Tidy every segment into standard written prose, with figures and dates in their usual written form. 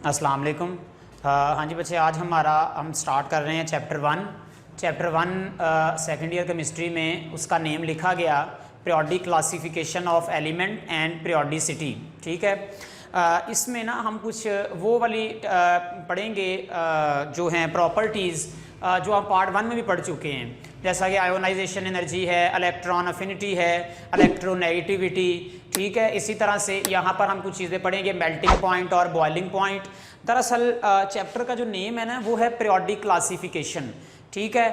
अस्सलाम वालेकुम। हाँ जी बच्चे, आज हम स्टार्ट कर रहे हैं chapter one second year chemistry में। उसका नेम लिखा गया periodic classification of element and periodicity. ठीक है, इसमें ना हम कुछ वो वाली पढ़ेंगे जो हैं प्रॉपर्टीज़ जो हम पार्ट 1 में भी पढ़ चुके हैं, जैसा कि आयोनाइजेशन एनर्जी है, इलेक्ट्रॉन अफिनिटी है, इलेक्ट्रोनेगेटिविटी। ठीक है, इसी तरह से यहाँ पर हम कुछ चीज़ें पढ़ेंगे, मेल्टिंग पॉइंट और बॉइलिंग पॉइंट। दरअसल चैप्टर का जो नेम है ना वो है पीरियोडिक क्लासिफिकेशन। ठीक है,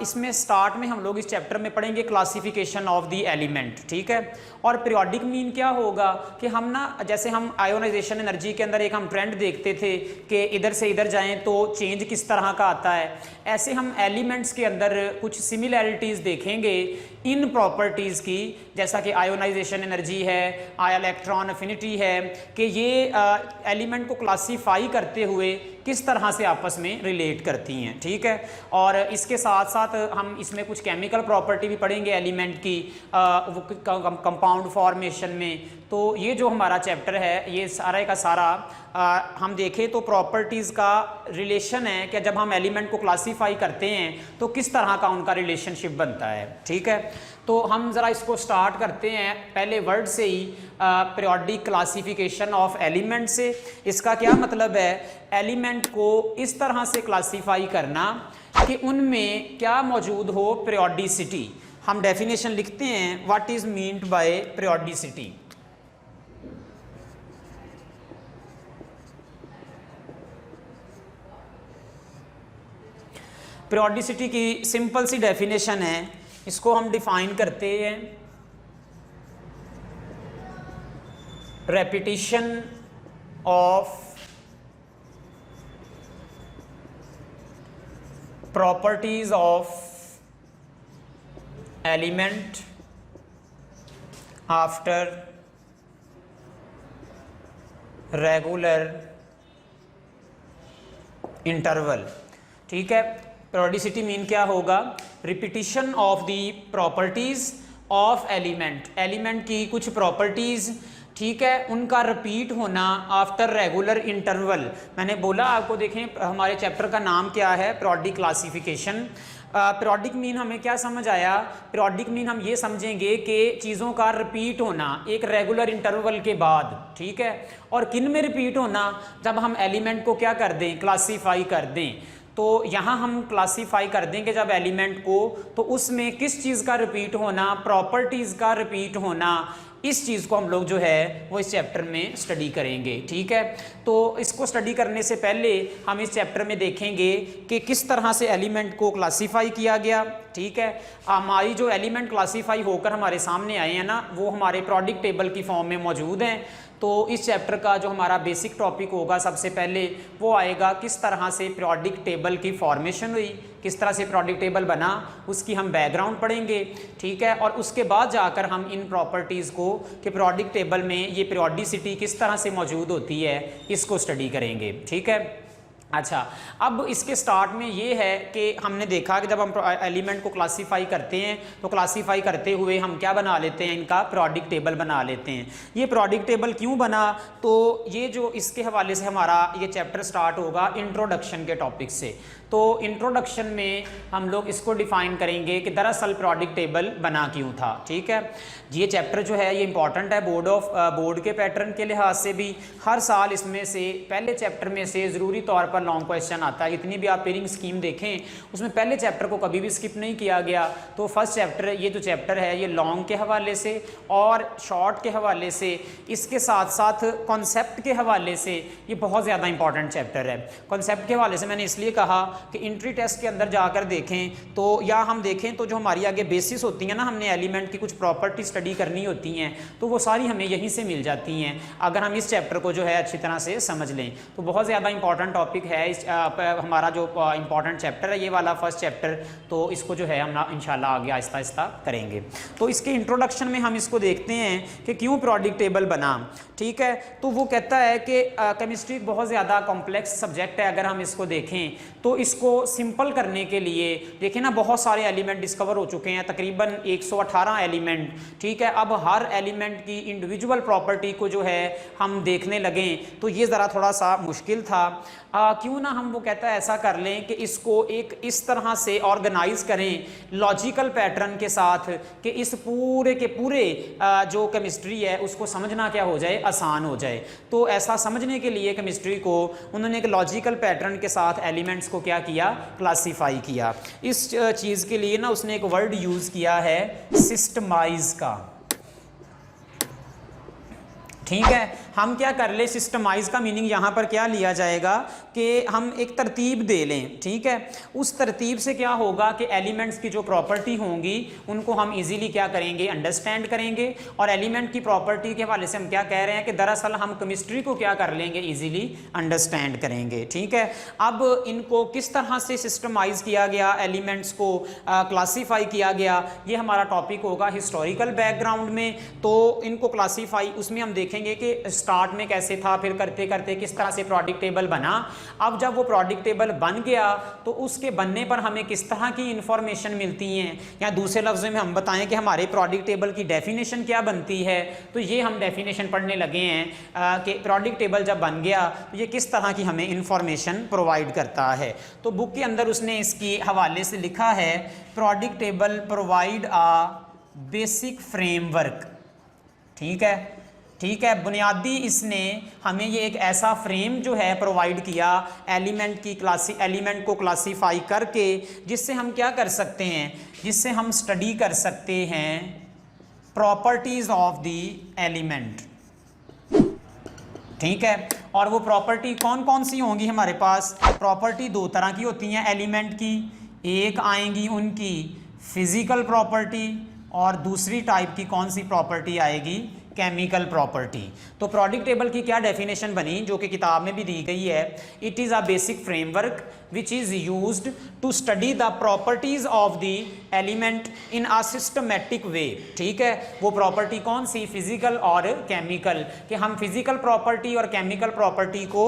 इसमें स्टार्ट में हम लोग इस चैप्टर में पढ़ेंगे क्लासिफिकेशन ऑफ द एलिमेंट। ठीक है, और पीरियोडिक मीन क्या होगा कि हम ना, जैसे हम आयोनाइजेशन एनर्जी के अंदर एक हम ट्रेंड देखते थे कि इधर से इधर जाएं तो चेंज किस तरह का आता है, ऐसे हम एलिमेंट्स के अंदर कुछ सिमिलैरिटीज़ देखेंगे इन प्रॉपर्टीज़ की, जैसा कि आयोनाइजेशन एनर्जी है, इलेक्ट्रॉन अफिनिटी है, कि ये एलिमेंट को क्लासीफाई करते हुए किस तरह से आपस में रिलेट करती हैं। ठीक है, और इसके साथ साथ हम इसमें कुछ केमिकल प्रॉपर्टी भी पढ़ेंगे एलिमेंट की कंपाउंड फॉर्मेशन में। तो ये जो हमारा चैप्टर है ये सारा का सारा हम देखें तो प्रॉपर्टीज़ का रिलेशन है कि जब हम एलिमेंट को क्लासीफाई करते हैं तो किस तरह का उनका रिलेशनशिप बनता है। ठीक है, तो हम ज़रा इसको स्टार्ट करते हैं पहले वर्ड से ही, पीरियोडिक क्लासिफिकेशन ऑफ एलिमेंट से। इसका क्या मतलब है, एलिमेंट को इस तरह से क्लासीफाई करना कि उनमें क्या मौजूद हो, पीरियोडिसिटी। हम डेफिनेशन लिखते हैं, what is meant by periodicity. Periodicity की सिंपल सी डेफिनेशन है, इसको हम डिफाइन करते हैं repetition of properties of element after regular interval. ठीक है, पीरियोडिसिटी मीन क्या होगा, repetition of the properties of element, element की कुछ प्रॉपर्टीज, ठीक है, उनका रिपीट होना आफ्टर रेगुलर इंटरवल। मैंने बोला आपको, देखें हमारे चैप्टर का नाम क्या है, पीरियोडिक क्लासिफिकेशन। पीरियोडिक मीन हमें क्या समझ आया, पीरियोडिक मीन हम ये समझेंगे कि चीज़ों का रिपीट होना एक रेगुलर इंटरवल के बाद। ठीक है, और किन में रिपीट होना, जब हम एलिमेंट को क्या कर दें, क्लासीफाई कर दें। तो यहाँ हम क्लासीफाई कर देंगे जब एलिमेंट को, तो उसमें किस चीज़ का रिपीट होना, प्रॉपर्टीज़ का रिपीट होना, इस चीज़ को हम लोग जो है वो इस चैप्टर में स्टडी करेंगे। ठीक है, तो इसको स्टडी करने से पहले हम इस चैप्टर में देखेंगे कि किस तरह से एलिमेंट को क्लासीफाई किया गया। ठीक है, हमारी जो एलिमेंट क्लासीफाई होकर हमारे सामने आए हैं ना, वो हमारे पीरियोडिक टेबल की फॉर्म में मौजूद हैं। तो इस चैप्टर का जो हमारा बेसिक टॉपिक होगा, सबसे पहले वो आएगा किस तरह से पीरियोडिक टेबल की फॉर्मेशन हुई, किस तरह से पीरियोडिक टेबल बना, उसकी हम बैकग्राउंड पढ़ेंगे। ठीक है, और उसके बाद जाकर हम इन प्रॉपर्टीज़ को कि पीरियोडिक टेबल में ये पीरियोडिसिटी किस तरह से मौजूद होती है, इसको स्टडी करेंगे। ठीक है, अच्छा, अब इसके स्टार्ट में ये है कि हमने देखा कि जब हम एलिमेंट को क्लासीफाई करते हैं तो क्लासीफाई करते हुए हम क्या बना लेते हैं, इनका पीरियोडिक टेबल बना लेते हैं। ये पीरियोडिक टेबल क्यों बना, तो ये जो इसके हवाले से हमारा ये चैप्टर स्टार्ट होगा इंट्रोडक्शन के टॉपिक से। तो इंट्रोडक्शन में हम लोग इसको डिफाइन करेंगे कि दरअसल पीरियोडिक टेबल बना क्यों था। ठीक है, ये चैप्टर जो है ये इंपॉर्टेंट है बोर्ड के पैटर्न के लिहाज से भी। हर साल इसमें से पहले चैप्टर में से ज़रूरी तौर पर लॉन्ग क्वेश्चन आता है। इतनी भी आप पेयरिंग स्कीम देखें उसमें पहले चैप्टर को कभी भी स्किप नहीं किया गया। तो फर्स्ट चैप्टर, ये जो चैप्टर है ये लॉन्ग के हवाले से और शॉर्ट के हवाले से, इसके साथ साथ कॉन्सेप्ट के हवाले से ये बहुत ज़्यादा इंपॉर्टेंट चैप्टर है। कॉन्सेप्ट के हवाले से मैंने इसलिए कहा कि एंट्री टेस्ट के अंदर जाकर देखें तो, या हम देखें तो जो हमारी आगे बेसिस होती हैं ना, हमने एलिमेंट की कुछ प्रॉपर्टी स्टडी करनी होती हैं तो वो सारी हमें यहीं से मिल जाती हैं अगर हम इस चैप्टर को जो है अच्छी तरह से समझ लें। तो बहुत ज़्यादा इंपॉर्टेंट टॉपिक है हमारा जो इंपॉर्टेंट चैप्टर है ये वाला फर्स्ट चैप्टर। तो इसको जो है हम इंशाल्लाह आगे आहिस्ता आहिस्ता करेंगे। तो इसके इंट्रोडक्शन में हम इसको देखते हैं कि क्यों पीरियोडिक टेबल बना। ठीक है, तो वो कहता है कि केमिस्ट्री बहुत ज़्यादा कॉम्प्लेक्स सब्जेक्ट है। अगर हम इसको देखें तो इसको सिंपल करने के लिए देखिए ना, बहुत सारे एलिमेंट डिस्कवर हो चुके हैं, तकरीबन 118 एलिमेंट, ठीक है। अब हर एलिमेंट की इंडिविजुअल प्रॉपर्टी को जो है हम देखने लगें तो ये ज़रा थोड़ा सा मुश्किल था। क्यों ना हम वो कहता है ऐसा कर लें कि इसको एक इस तरह से ऑर्गेनाइज करें लॉजिकल पैटर्न के साथ कि इस पूरे के पूरे जो केमिस्ट्री है उसको समझना क्या हो जाए, आसान हो जाए। तो ऐसा समझने के लिए केमिस्ट्री को उन्होंने एक लॉजिकल पैटर्न के साथ एलिमेंट्स को क्या किया, क्लासीफाई किया। इस चीज़ के लिए ना उसने एक वर्ड यूज़ किया है सिस्टमाइज का, ठीक है। हम क्या कर ले, सिस्टमाइज का मीनिंग यहाँ पर क्या लिया जाएगा कि हम एक तरतीब दे लें, ठीक है। उस तरतीब से क्या होगा कि एलिमेंट्स की जो प्रॉपर्टी होंगी उनको हम इजीली क्या करेंगे, अंडरस्टैंड करेंगे। और एलिमेंट की प्रॉपर्टी के हवाले से हम क्या कह रहे हैं कि दरअसल हम केमिस्ट्री को क्या कर लेंगे, इजीली अंडरस्टैंड करेंगे, ठीक है। अब इनको किस तरह से सिस्टमाइज किया गया, एलिमेंट्स को क्लासीफाई किया गया, ये हमारा टॉपिक होगा हिस्टोरिकल बैकग्राउंड में। तो इनको क्लासीफाई उसमें हम देखेंगे कि स्टार्ट में कैसे था, फिर करते करते किस तरह से प्रोडिक्ट टेबल बना। अब जब वो प्रोडिक्ट टेबल बन गया तो उसके बनने पर हमें किस तरह की इंफॉर्मेशन मिलती हैं, या दूसरे लफ्ज़ों में हम बताएं कि हमारे प्रोडिक्ट टेबल की डेफिनेशन क्या बनती है। तो ये हम डेफिनेशन पढ़ने लगे हैं कि प्रोडिक्ट टेबल जब बन गया तो ये किस तरह की हमें इंफॉर्मेशन प्रोवाइड करता है। तो बुक के अंदर उसने इसकी हवाले से लिखा है प्रोडिक्ट टेबल प्रोवाइड आ बेसिक फ्रेमवर्क, ठीक है, ठीक है। बुनियादी इसने हमें ये एक ऐसा फ्रेम जो है प्रोवाइड किया एलिमेंट को क्लासीफाई करके, जिससे हम क्या कर सकते हैं, जिससे हम स्टडी कर सकते हैं प्रॉपर्टीज ऑफ द एलिमेंट, ठीक है। और वो प्रॉपर्टी कौन कौन सी होंगी हमारे पास, प्रॉपर्टी दो तरह की होती हैं एलिमेंट की, एक आएंगी उनकी फिजिकल प्रॉपर्टी और दूसरी टाइप की कौन सी प्रॉपर्टी आएगी, केमिकल प्रॉपर्टी। तो प्रोडिक्ट टेबल की क्या डेफिनेशन बनी जो कि किताब में भी दी गई है, it is a basic framework which is used to study the properties of the element in a systematic way, ठीक है। वो प्रॉपर्टी कौन सी, फिजिकल और केमिकल, कि हम फिजिकल प्रॉपर्टी और केमिकल प्रॉपर्टी को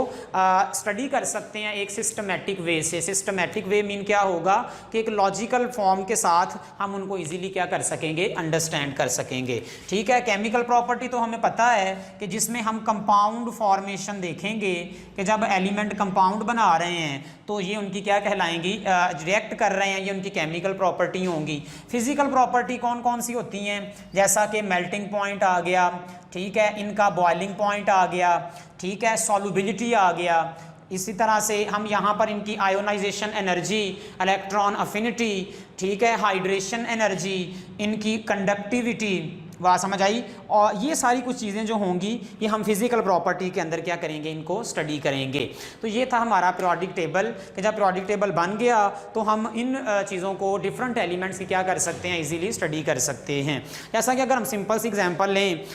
स्टडी कर सकते हैं एक सिस्टमेटिक वे से। सिस्टमेटिक वे मीन क्या होगा कि एक लॉजिकल फॉर्म के साथ हम उनको इजीली क्या कर सकेंगे, अंडरस्टैंड कर सकेंगे, ठीक है। केमिकल प्रॉपर्टी तो हमें पता है कि जिसमें हम कंपाउंड फॉर्मेशन देखेंगे कि जब एलिमेंट कंपाउंड बना रहे हैं तो ये उनकी क्या कहलाएंगी, रिएक्ट कर रहे हैं, ये उनकी केमिकल प्रॉपर्टी होंगी। फिजिकल प्रॉपर्टी कौन कौन सी होती हैं, जैसा कि मेल्टिंग पॉइंट आ गया, ठीक है, इनका बॉइलिंग पॉइंट आ गया, ठीक है, सॉल्युबिलिटी आ गया। इसी तरह से हम यहाँ पर इनकी आयोनाइजेशन एनर्जी, इलेक्ट्रॉन अफिनिटी, ठीक है, हाइड्रेशन एनर्जी, इनकी कंडक्टिविटी, वाह समझ आई। और ये सारी कुछ चीज़ें जो होंगी ये हम फिजिकल प्रॉपर्टी के अंदर क्या करेंगे, इनको स्टडी करेंगे। तो ये था हमारा प्रोडिक्ट टेबल कि जब प्रोडिक्ट टेबल बन गया तो हम इन चीज़ों को डिफरेंट एलिमेंट्स की क्या कर सकते हैं, इजीली स्टडी कर सकते हैं। जैसा कि अगर हम सिंपल सी एग्जांपल लें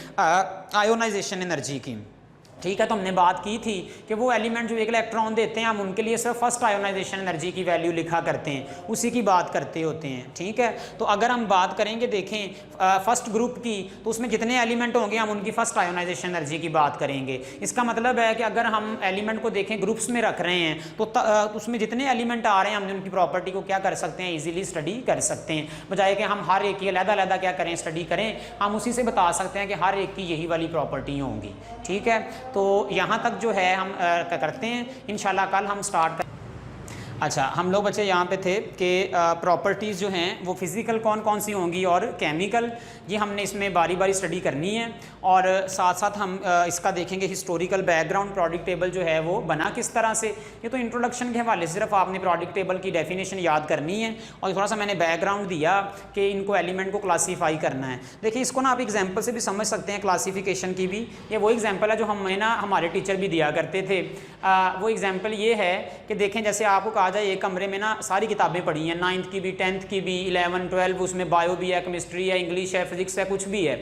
आयोनाइजेशन एनर्जी की, ठीक है, तो हमने बात की थी कि वो एलिमेंट जो एक इलेक्ट्रॉन देते हैं हम उनके लिए सिर्फ फर्स्ट आयोनाइजेशन एनर्जी की वैल्यू लिखा करते हैं, उसी की बात करते होते हैं, ठीक है। तो अगर हम बात करेंगे देखें फर्स्ट ग्रुप की, तो उसमें जितने एलिमेंट होंगे हम उनकी फर्स्ट आयोनाइजेशन एनर्जी की बात करेंगे। इसका मतलब है कि अगर हम एलिमेंट को देखें ग्रुप्स में रख रहे हैं तो उसमें जितने एलिमेंट आ रहे हैं हम उनकी प्रॉपर्टी को क्या कर सकते हैं, ईजिली स्टडी कर सकते हैं, बजाय कि हम हर एक की अलग-अलग क्या करें, स्टडी करें। हम उसी से बता सकते हैं कि हर एक की यही वाली प्रॉपर्टी होंगी, ठीक है। तो यहाँ तक जो है हम करते हैं, इंशाल्लाह कल हम स्टार्ट कर। अच्छा, हम लोग बच्चे यहाँ पे थे कि प्रॉपर्टीज़ जो हैं वो फिज़िकल कौन कौन सी होंगी और केमिकल, ये हमने इसमें बारी बारी स्टडी करनी है। और साथ साथ हम इसका देखेंगे हिस्टोरिकल बैकग्राउंड, प्रोडिक्ट टेबल जो है वो बना किस तरह से। ये तो इंट्रोडक्शन के हवाले से सिर्फ आपने प्रोडिक्ट टेबल की डेफिनेशन याद करनी है और थोड़ा सा मैंने बैकग्राउंड दिया कि इनको एलिमेंट को क्लासीफाई करना है। देखिए इसको ना आप एग्जाम्पल से भी समझ सकते हैं, क्लासीफिकेशन की भी। ये वो एग्जाम्पल है जो हमें ना हमारे टीचर भी दिया करते थे। वो एग्जाम्पल ये है कि देखें जैसे आपको कहा जाए एक कमरे में ना सारी किताबें पढ़ी हैं, 9th की भी, 10th की भी, 11, 12, उसमें बायो भी है, केमिस्ट्री है, इंग्लिश है, फिजिक्स है, कुछ भी है।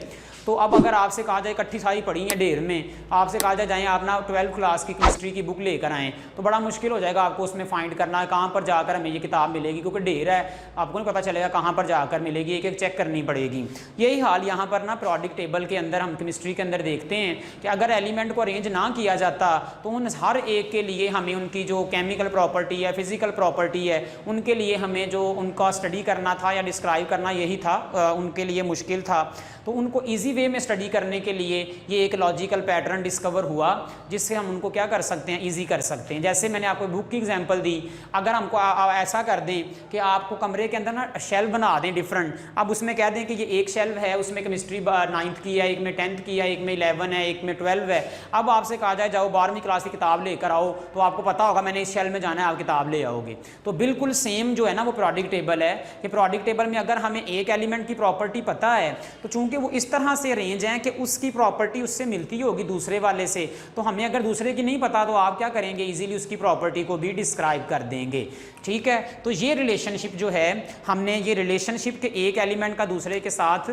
तो अब अगर आपसे कहा जाए इकट्ठी सारी पड़ी हैं ढेर में, आपसे कहा जाए आप ना 12th क्लास की केमिस्ट्री की बुक लेकर आएँ, तो बड़ा मुश्किल हो जाएगा आपको उसमें फाइंड करना कहाँ पर जाकर हमें ये किताब मिलेगी, क्योंकि ढेर है, आपको नहीं पता चलेगा कहाँ पर जाकर मिलेगी, एक एक चेक करनी पड़ेगी। यही हाल यहाँ पर ना पीरियोडिक टेबल के अंदर हम केमिस्ट्री के अंदर देखते हैं कि अगर एलिमेंट को अरेंज ना किया जाता तो उन हर एक के लिए हमें उनकी जो केमिकल प्रॉपर्टी है, फिजिकल प्रॉपर्टी है, उनके लिए हमें जो उनका स्टडी करना था या डिस्क्राइब करना यही था, उनके लिए मुश्किल था। तो उनको इजी वे में स्टडी करने के लिए ये एक लॉजिकल पैटर्न डिस्कवर हुआ जिससे हम उनको क्या कर सकते हैं, इजी कर सकते हैं। जैसे मैंने आपको बुक की एग्जांपल दी, अगर हमको ऐसा कर दें कि आपको कमरे के अंदर ना शेल्फ बना दें डिफरेंट, अब उसमें कह दें कि ये एक शेल्फ है, उसमें केमिस्ट्री 9th की है, एक में 10th की है, एक में 11 है, एक में 12 है। अब आपसे कहा जाए जाओ 12वीं क्लास की किताब लेकर आओ, तो आपको पता होगा मैंने इस शेल्फ में जाना है, आप किताब ले आओगे। तो बिल्कुल सेम जो है ना वो पीरियोडिक टेबल है कि पीरियोडिक टेबल में अगर हमें एक एलिमेंट की प्रॉपर्टी पता है तो चूंकि वो इस तरह से रेंज है कि उसकी प्रॉपर्टी उससे मिलती होगी दूसरे वाले से, तो हमें अगर दूसरे की नहीं पता तो आप क्या करेंगे, इजीली उसकी प्रॉपर्टी को भी डिस्क्राइब कर देंगे। ठीक है, तो ये रिलेशनशिप जो है हमने ये रिलेशनशिप के एक एलिमेंट का दूसरे के साथ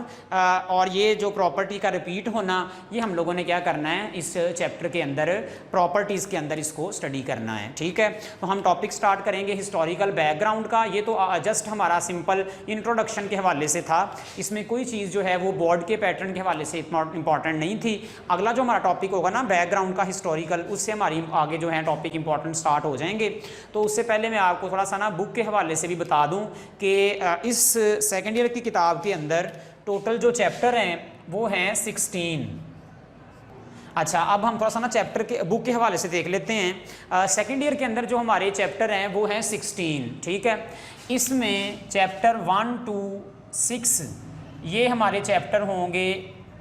और ये जो प्रॉपर्टी का रिपीट होना, ये हम लोगों ने क्या करना है इस चैप्टर के अंदर, प्रॉपर्टीज़ के अंदर इसको स्टडी करना है। ठीक है, तो हम टॉपिक स्टार्ट करेंगे हिस्टोरिकल बैकग्राउंड का। ये तो जस्ट हमारा सिंपल इंट्रोडक्शन के हवाले से था, इसमें कोई चीज़ जो है वो बोर्ड के पैटर्न के हवाले से इंपॉर्टेंट नहीं थी। अगला जो हमारा टॉपिक होगा ना बैकग्राउंड का हिस्टोरिकल, उससे हमारी आगे जो है टॉपिक इंपॉर्टेंट स्टार्ट हो जाएंगे। तो उससे पहले मैं आपको थोड़ा सा ना बुक के हवाले से भी बता दूं कि इस सेकेंड ईयर की किताब के अंदर टोटल जो चैप्टर हैं वो हैं 16। अच्छा, अब हम थोड़ा सा ना चैप्टर के बुक के हवाले से देख लेते हैं। सेकेंड ईयर के अंदर जो हमारे चैप्टर हैं वो हैं 16। ठीक है, इसमें चैप्टर 1 to 6 ये हमारे चैप्टर होंगे।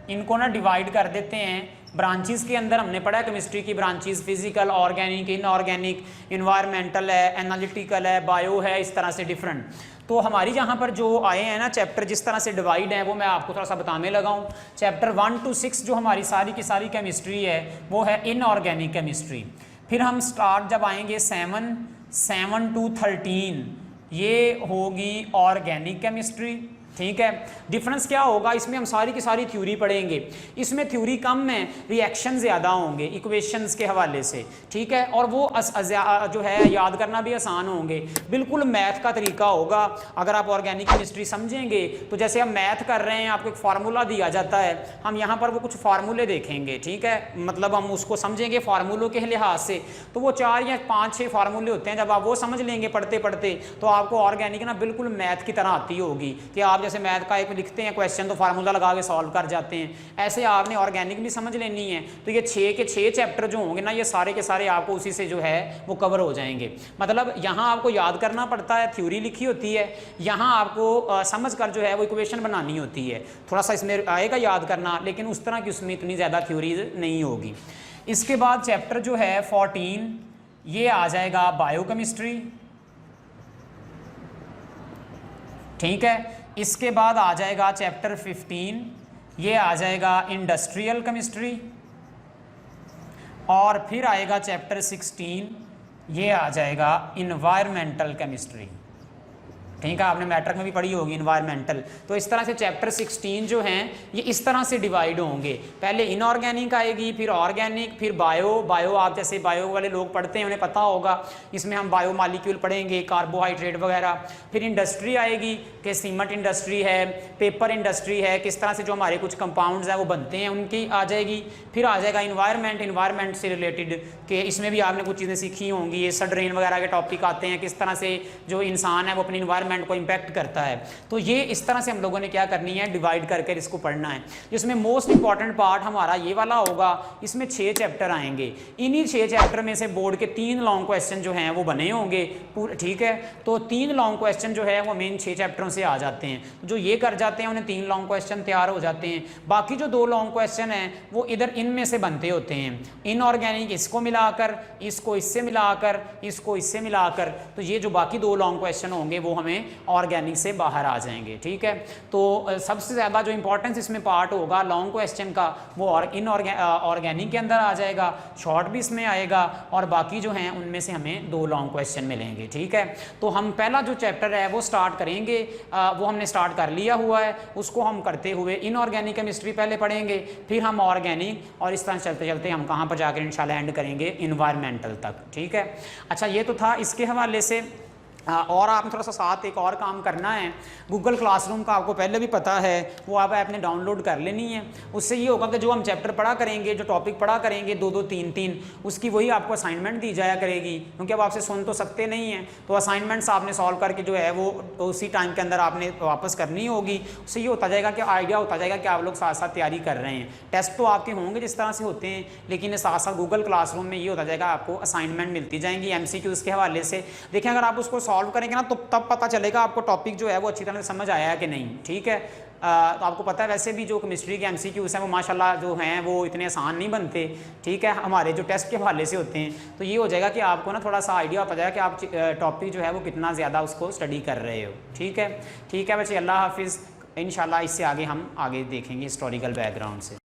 इनको ना डिवाइड कर देते हैं ब्रांचेस के अंदर। हमने पढ़ा है केमिस्ट्री की branches, physical, organic, inorganic, environmental है, एनालिटिकल है, बायो है, इस तरह से डिफरेंट। तो हमारी यहाँ पर जो आए हैं ना चैप्टर जिस तरह से डिवाइड हैं वो मैं आपको थोड़ा सा बताने लगा हूँ। चैप्टर 1 to 6 जो हमारी सारी की सारी केमिस्ट्री है वो है इनऑर्गेनिक केमिस्ट्री। फिर हम स्टार्ट जब आएंगे 7 to 13 ये होगी ऑर्गेनिक केमिस्ट्री। ठीक है, डिफरेंस क्या होगा, इसमें हम सारी की सारी थ्योरी पढ़ेंगे। इसमें थ्योरी कम है, रिएक्शन ज़्यादा होंगे इक्वेशंस के हवाले से। ठीक है, और वो जो है याद करना भी आसान होंगे, बिल्कुल मैथ का तरीका होगा। अगर आप ऑर्गेनिक केमिस्ट्री समझेंगे तो जैसे हम मैथ कर रहे हैं, आपको एक फार्मूला दिया जाता है, हम यहाँ पर वो कुछ फार्मूले देखेंगे। ठीक है, मतलब हम उसको समझेंगे फार्मूलों के लिहाज से, तो वो 4 या 5-6 फार्मूले होते हैं। जब आप वो समझ लेंगे पढ़ते पढ़ते तो आपको ऑर्गेनिक ना बिल्कुल मैथ की तरह आती होगी कि आप जैसे मैथ का एक लिखते हैं क्वेश्चन तो फार्मूला लगा के सॉल्व कर जाते हैं, ऐसे आपने ऑर्गेनिक भी समझ लेनी है। तो ये 6 के 6 चैप्टर जो होंगे ना ये सारे के सारे आपको उसी से जो है वो कवर हो जाएंगे। मतलब यहाँ आपको याद करना पड़ता है, थ्योरी लिखी होती है, यहाँ आपको समझ कर जो है वो इक्वेशन बनानी होती है। थोड़ा सा इसमें आएगा याद करना, लेकिन उस तरह की उसमें इतनी ज़्यादा थ्योरी नहीं होगी। इसके बाद चैप्टर जो है 14 ये आ जाएगा बायोकेमिस्ट्री। ठीक है, इसके बाद आ जाएगा चैप्टर 15 ये आ जाएगा इंडस्ट्रियल केमिस्ट्री। और फिर आएगा चैप्टर 16 ये आ जाएगा इन्वायरमेंटल केमिस्ट्री। ठीक है, आपने मैट्रिक में भी पढ़ी होगी इन्वायरमेंटल। तो इस तरह से चैप्टर 16 जो हैं ये इस तरह से डिवाइड होंगे, पहले इनऑर्गेनिक आएगी, फिर ऑर्गेनिक, फिर बायो। आप जैसे बायो वाले लोग पढ़ते हैं उन्हें पता होगा, इसमें हम बायो मालिक्यूल पढ़ेंगे, कार्बोहाइड्रेट वगैरह। फिर इंडस्ट्री आएगी कि सीमेंट इंडस्ट्री है, पेपर इंडस्ट्री है, किस तरह से जो हमारे कुछ कंपाउंड्स हैं वो बनते हैं उनकी आ जाएगी। फिर आ जाएगा इन्वायरमेंट से रिलेटेड कि इसमें भी आपने कुछ चीज़ें सीखी होंगी, ये सडरेन वगैरह के टॉपिक आते हैं, किस तरह से जो इंसान है वो अपनी को इंपैक्ट करता है। तो ये इस तरह से हम लोगों ने क्या करनी है, डिवाइड करके इसको पढ़ना है। जिसमें मोस्ट इंपॉर्टेंट पार्ट हमारा ये वाला होगा, इसमें 6 चैप्टर आएंगे। इन्हीं 6 चैप्टर में से बोर्ड के 3 लॉन्ग क्वेश्चन जो हैं वो बने होंगे पूरे। ठीक है, तो 3 लॉन्ग क्वेश्चन जो है वो मेन 6 चैप्टरों से आ जाते हैं। तो जो ये कर जाते हैं उन्हें 3 लॉन्ग क्वेश्चन तैयार हो जाते हैं। बाकी जो 2 लॉन्ग क्वेश्चन हैं वो इधर इनमें से बनते होते हैं, इनऑर्गेनिक इसको मिलाकर, इसको इससे मिलाकर, इसको इससे मिलाकर। तो ये जो बाकी 2 लॉन्ग क्वेश्चन होंगे वो हमें में ऑर्गेनिक से बाहर आ जाएंगे। ठीक है, तो सबसे ज़्यादा जो इंपॉर्टेंस इसमें पार्ट होगा लॉन्ग क्वेश्चन का वो ऑर्गेनिक के अंदर आ जाएगा, शॉर्ट भी इसमें आएगा और बाकी जो हैं उनमें से हमें 2 लॉन्ग क्वेश्चन मिलेंगे। ठीक है, तो हम पहला जो चैप्टर है वो स्टार्ट करेंगे, वो हमने स्टार्ट कर लिया हुआ है, उसको हम करते हुए इनऑर्गेनिक केमिस्ट्री पहले पढ़ेंगे, फिर हम ऑर्गेनिक और इस तरह चलते चलते हम कहाँ पर जाकर इंशाल्लाह एंड करेंगे इन्वायरमेंटल तक। ठीक है, अच्छा ये तो था इसके हवाले से। और आपने थोड़ा सा साथ एक और काम करना है, गूगल क्लासरूम का आपको पहले भी पता है, वो आप आपने डाउनलोड कर लेनी है। उससे ये होगा कि जो हम चैप्टर पढ़ा करेंगे, जो टॉपिक पढ़ा करेंगे 2-2 3-3, उसकी वही आपको असाइनमेंट दी जाया करेगी, क्योंकि अब आपसे सुन तो सकते नहीं हैं, तो असाइनमेंट्स आपने सॉल्व करके जो है वो उसी टाइम के अंदर आपने वापस करनी होगी। उससे ये होता जाएगा कि आइडिया होता जाएगा कि आप लोग साथ साथ तैयारी कर रहे हैं। टेस्ट तो आपके होंगे जिस तरह से होते हैं, लेकिन साथ साथ गूगल क्लासरूम में ये होता जाएगा आपको असाइनमेंट मिलती जाएंगी MCQs के हवाले से। देखें अगर आप उसको सॉल्व करेंगे ना तो तब पता चलेगा आपको टॉपिक जो है वो अच्छी तरह से समझ आया है कि नहीं। ठीक है, तो आपको पता है वैसे भी जो केमिस्ट्री के MCQs हैं वो माशाल्लाह जो हैं वो इतने आसान नहीं बनते। ठीक है, हमारे जो टेस्ट के हवाले से होते हैं, तो ये हो जाएगा कि आपको ना थोड़ा सा आइडिया होता जाएगा कि आप टॉपिक जो है वो कितना ज़्यादा उसको स्टडी कर रहे हो। ठीक है, ठीक है बच्चे, अल्लाह हाफिज़। इंशाल्लाह इससे आगे हम आगे देखेंगे हिस्टोरिकल बैकग्राउंड से।